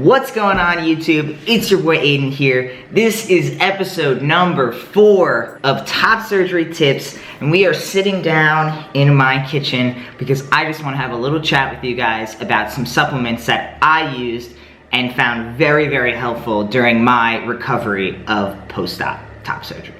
What's going on, YouTube? It's your boy Aydian here. This is episode number 4 of Top Surgery Tips, and we are sitting down in my kitchen because I just want to have a little chat with you guys about some supplements that I used and found very, very helpful during my recovery of post-op top surgery.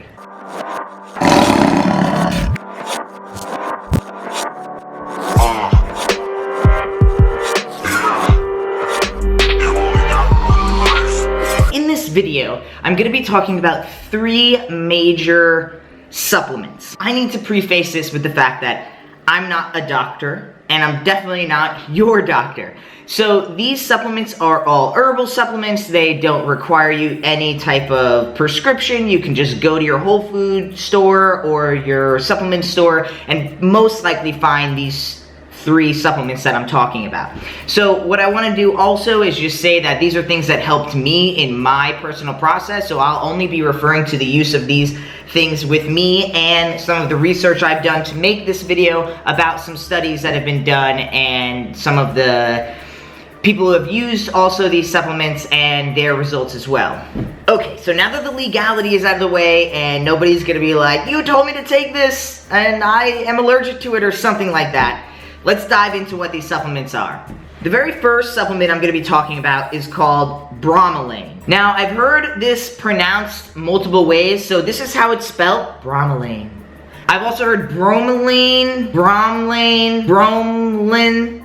Video, I'm going to be talking about 3 major supplements. I need to preface this with the fact that I'm not a doctor, and I'm definitely not your doctor. So these supplements are all herbal supplements. They don't require you any type of prescription. You can just go to your Whole Food store or your supplement store and most likely find these 3 supplements that I'm talking about. So what I want to do also is just say that these are things that helped me in my personal process, so I'll only be referring to the use of these things with me and some of the research I've done to make this video about some studies that have been done and some of the people who have used also these supplements and their results as well. Okay, so now that the legality is out of the way and nobody's gonna be like, you told me to take this and I am allergic to it or something like that, let's dive into what these supplements are. The very first supplement I'm going to be talking about is called Bromelain. Now, I've heard this pronounced multiple ways, so this is how it's spelled, Bromelain. I've also heard Bromelain,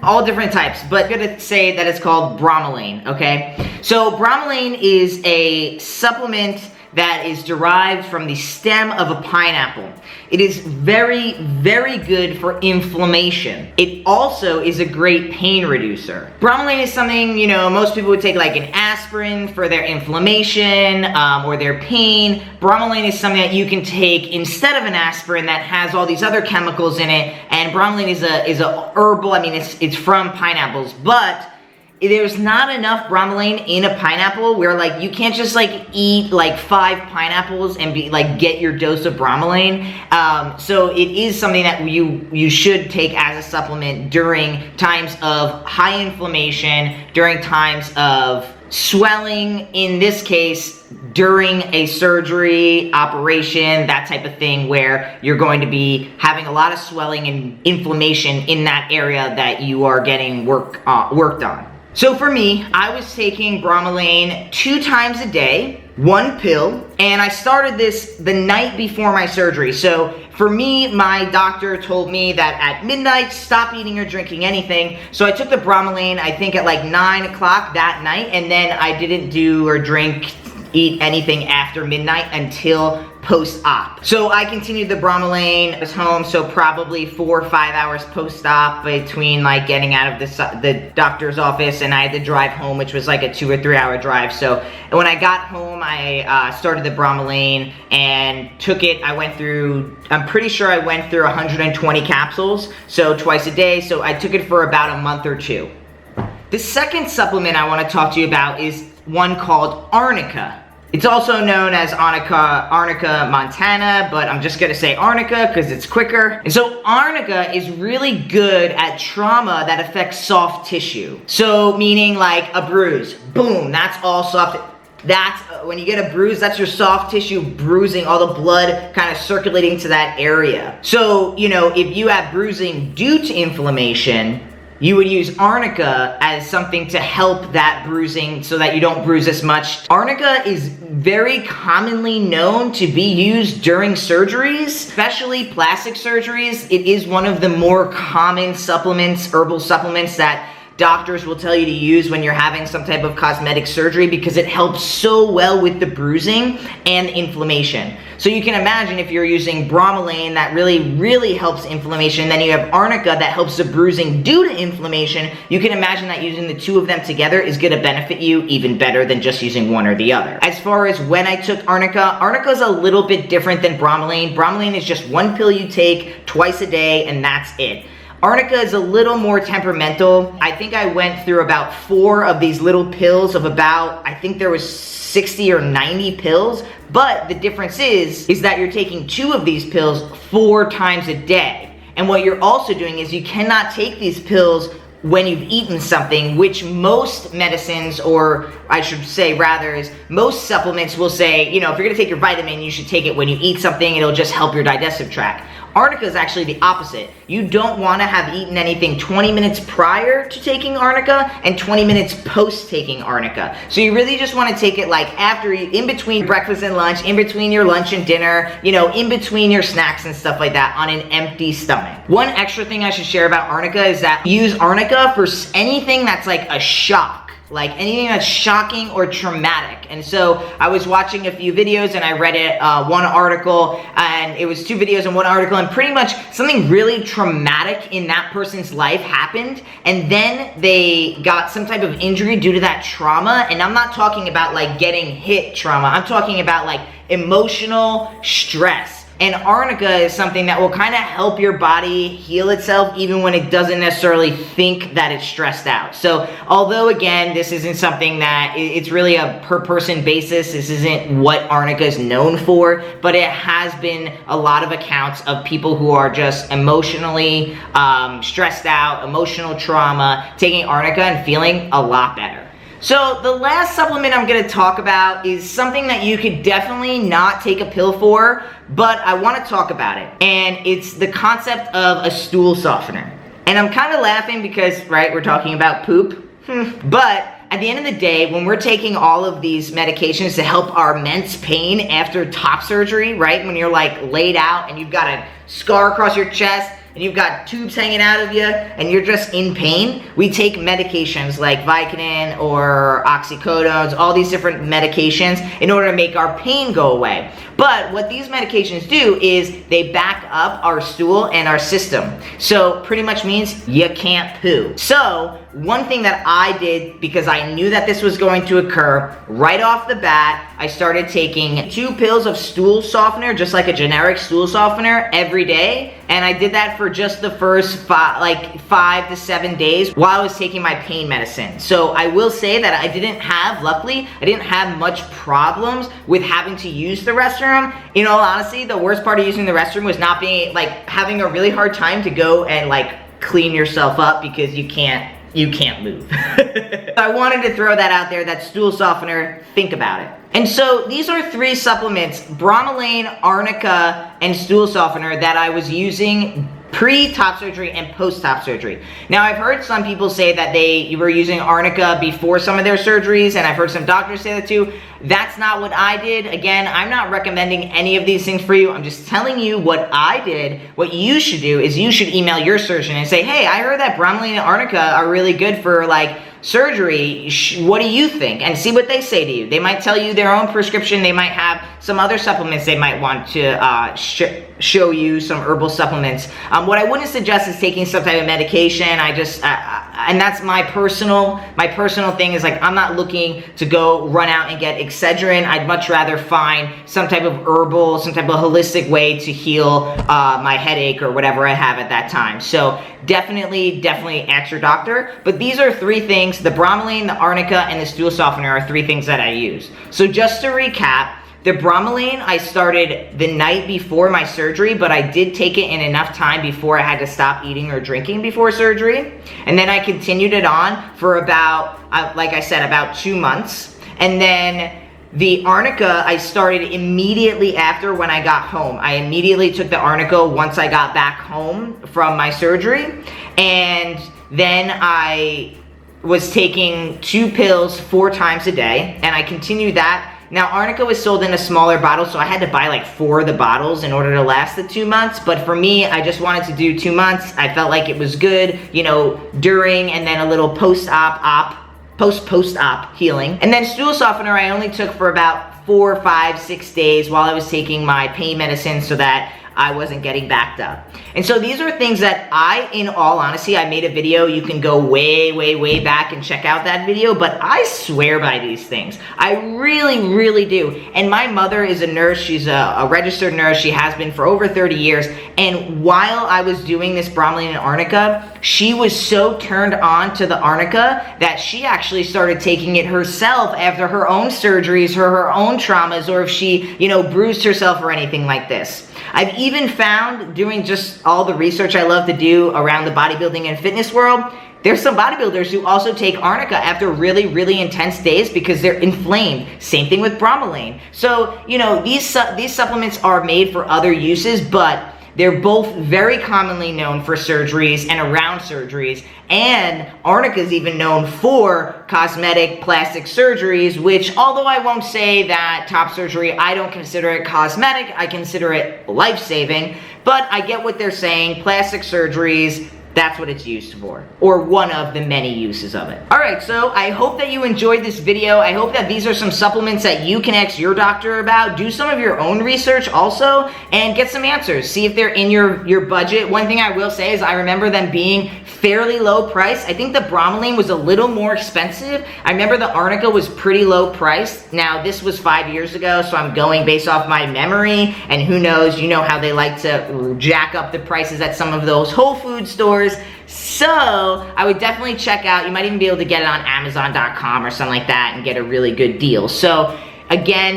all different types, but I'm going to say that it's called Bromelain, okay? So Bromelain is a supplement that is derived from the stem of a pineapple. It is very, very good for inflammation. It also is a great pain reducer. Bromelain is something, you know, most people would take like an aspirin for their inflammation or their pain. Bromelain is something that you can take instead of an aspirin that has all these other chemicals in it. And bromelain is a herbal, I mean, it's from pineapples, but there's not enough bromelain in a pineapple where like you can't just like eat like 5 pineapples and be like get your dose of bromelain. So it is something that you should take as a supplement during times of high inflammation, during times of swelling, in this case during a surgery, operation, that type of thing where you're going to be having a lot of swelling and inflammation in that area that you are getting worked on. So for me, I was taking Bromelain 2 times a day, 1 pill, and I started this the night before my surgery. So for me, my doctor told me that at midnight, stop eating or drinking anything. So I took the Bromelain, I think at like 9 o'clock that night, and then I didn't do or eat anything after midnight until post-op. So I continued the Bromelain. I was home, so probably 4 or 5 hours post-op between like getting out of the doctor's office, and I had to drive home, which was like a 2 or 3 hour drive. So when I got home, I started the Bromelain and took it. I'm pretty sure I went through 120 capsules, so twice a day. So I took it for about a month or 2. The second supplement I want to talk to you about is one called Arnica. It's also known as Arnica montana, but I'm just gonna say Arnica because it's quicker. And so Arnica is really good at trauma that affects soft tissue. So meaning like a bruise, boom, that's all soft. That's when you get a bruise, that's your soft tissue bruising, all the blood kind of circulating to that area. So, you know, if you have bruising due to inflammation, you would use Arnica as something to help that bruising so that you don't bruise as much. Arnica is very commonly known to be used during surgeries, especially plastic surgeries. It is one of the more common supplements, herbal supplements that doctors will tell you to use when you're having some type of cosmetic surgery because it helps so well with the bruising and inflammation. So you can imagine if you're using Bromelain that really, really helps inflammation, then you have Arnica that helps the bruising due to inflammation. You can imagine that using the 2 of them together is going to benefit you even better than just using one or the other. As far as when I took Arnica, Arnica is a little bit different than Bromelain. Bromelain is just 1 pill you take twice a day and that's it. Arnica is a little more temperamental. I think I went through about 4 of these little pills of about, I think there was 60 or 90 pills, but the difference is that you're taking 2 of these pills 4 times a day. And what you're also doing is you cannot take these pills when you've eaten something, which most medicines, or I should say rather, is most supplements will say, you know, if you're gonna take your vitamin, you should take it when you eat something, it'll just help your digestive tract. Arnica is actually the opposite. You don't want to have eaten anything 20 minutes prior to taking Arnica and 20 minutes post taking Arnica. So you really just want to take it like after, in between breakfast and lunch, in between your lunch and dinner, you know, in between your snacks and stuff like that on an empty stomach. One extra thing I should share about Arnica is that use Arnica for anything that's like a shock. Like anything that's shocking or traumatic. And so I was watching a few videos and I read one article, and it was 2 videos and 1 article, and pretty much something really traumatic in that person's life happened, and then they got some type of injury due to that trauma. And I'm not talking about like getting hit trauma, I'm talking about like emotional stress. And Arnica is something that will kind of help your body heal itself even when it doesn't necessarily think that it's stressed out. So although again, this isn't something that, it's really a per person basis, this isn't what Arnica is known for, but it has been a lot of accounts of people who are just emotionally stressed out, emotional trauma, taking Arnica and feeling a lot better. So the last supplement I'm going to talk about is something that you could definitely not take a pill for, but I want to talk about it. And it's the concept of a stool softener. And I'm kind of laughing because, right, we're talking about poop. But at the end of the day, when we're taking all of these medications to help our immense pain after top surgery, right, when you're like laid out and you've got a scar across your chest, and you've got tubes hanging out of you, and you're just in pain, we take medications like Vicodin or oxycodones, all these different medications in order to make our pain go away. But what these medications do is they back up our stool and our system. So pretty much means you can't poo. So one thing that I did, because I knew that this was going to occur, right off the bat, I started taking 2 pills of stool softener, just like a generic stool softener, every day. And I did that for just the first 5 to 7 days while I was taking my pain medicine. So I will say that luckily, I didn't have much problems with having to use the restroom. In all honesty, the worst part of using the restroom was not being, having a really hard time to go and clean yourself up because you can't move. I wanted to throw that out there, that stool softener, think about it. And so these are 3 supplements, Bromelain, Arnica, and stool softener, that I was using pre-top surgery and post-top surgery. Now, I've heard some people say that you were using Arnica before some of their surgeries, and I've heard some doctors say that too. That's not what I did. Again, I'm not recommending any of these things for you. I'm just telling you what I did. What you should do is you should email your surgeon and say, hey, I heard that Bromelain and Arnica are really good for surgery. What do you think? And see what they say to you. They might tell you their own prescription. They might have some other supplements they might want to show you, some herbal supplements. What I wouldn't suggest is taking some type of medication. And that's my personal thing is I'm not looking to go run out and get Excedrin. I'd much rather find some type of herbal, some type of holistic way to heal my headache or whatever I have at that time. So definitely ask your doctor. But these are 3 things, the Bromelain, the Arnica, and the stool softener are 3 things that I use. So just to recap, the Bromelain I started the night before my surgery, but I did take it in enough time before I had to stop eating or drinking before surgery. And then I continued it on for about, like I said, about 2 months. And then the Arnica I started immediately after when I got home. I immediately took the Arnica once I got back home from my surgery. And then I was taking 2 pills 4 times a day, and I continued that. Now, Arnica was sold in a smaller bottle, so I had to buy 4 of the bottles in order to last the 2 months. But for me, I just wanted to do 2 months. I felt like it was good, during and then a little post-op healing. And then stool softener I only took for about 4, 5, 6 days while I was taking my pain medicine so that I wasn't getting backed up. And so these are things that in all honesty, I made a video. You can go way back and check out that video, but I swear by these things. I really do. And my mother is a nurse. She's a registered nurse. She has been for over 30 years. And while I was doing this Bromelain and Arnica, she was so turned on to the Arnica that she actually started taking it herself after her own surgeries, her own traumas, or if she, bruised herself or anything like this. I've even found, doing just all the research I love to do around the bodybuilding and fitness world, There's some bodybuilders who also take Arnica after really, really intense days because they're inflamed. Same thing with Bromelain. So, you know, these supplements are made for other uses, but they're both very commonly known for surgeries and around surgeries, and Arnica is even known for cosmetic plastic surgeries, which, although I won't say that top surgery, I don't consider it cosmetic, I consider it life-saving, but I get what they're saying. Plastic surgeries, that's what it's used for, or one of the many uses of it. Alright, so I hope that you enjoyed this video. I hope that these are some supplements that you can ask your doctor about. Do some of your own research also, and get some answers. See if they're in your budget. One thing I will say is I remember them being fairly low price. I think the Bromelain was a little more expensive. I remember the Arnica was pretty low priced. Now, this was 5 years ago, so I'm going based off my memory, and who knows, you know how they like to jack up the prices at some of those Whole Food stores. So I would definitely check out. You might even be able to get it on Amazon.com or something like that and get a really good deal. So again,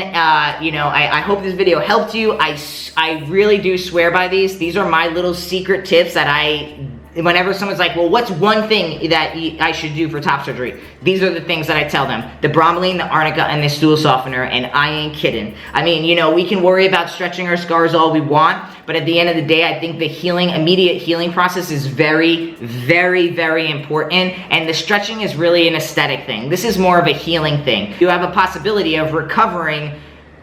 you know, I hope this video helped you. I really do swear by these. These are my little secret tips that whenever someone's like, well, what's one thing that I should do for top surgery? These are the things that I tell them. The Bromelain, the Arnica, and the stool softener, and I ain't kidding. I mean, you know, we can worry about stretching our scars all we want, but at the end of the day, I think the immediate healing process is very, very, very important, and the stretching is really an aesthetic thing. This is more of a healing thing. You have a possibility of recovering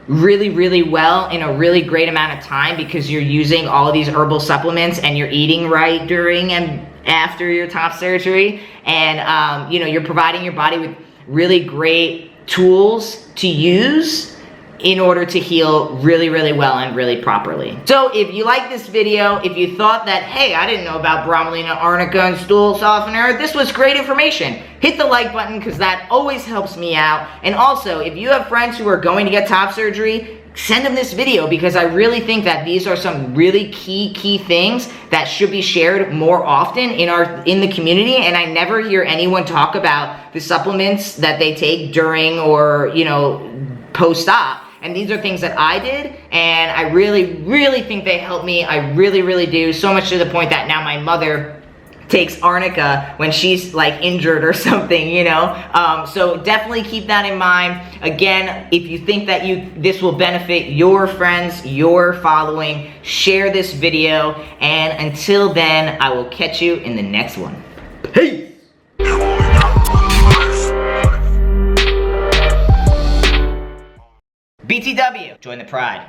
really, really well in a really great amount of time because you're using all of these herbal supplements and you're eating right during and after your top surgery, and you know, you're providing your body with really great tools to use in order to heal really, really well and really properly. So if you like this video, if you thought that, hey, I didn't know about Bromelain and Arnica and stool softener, this was great information, hit the like button because that always helps me out. And also, if you have friends who are going to get top surgery, send them this video because I really think that these are some really key things that should be shared more often in the community, and I never hear anyone talk about the supplements that they take during or, you know, post-op. And these are things that I did, and I really, really think they helped me. I really, really do. So much to the point that now my mother takes Arnica when she's like injured or something, you know. So definitely keep that in mind. Again, if you think that this will benefit your friends, your following, share this video. And until then, I will catch you in the next one. Peace! BTW, join the pride.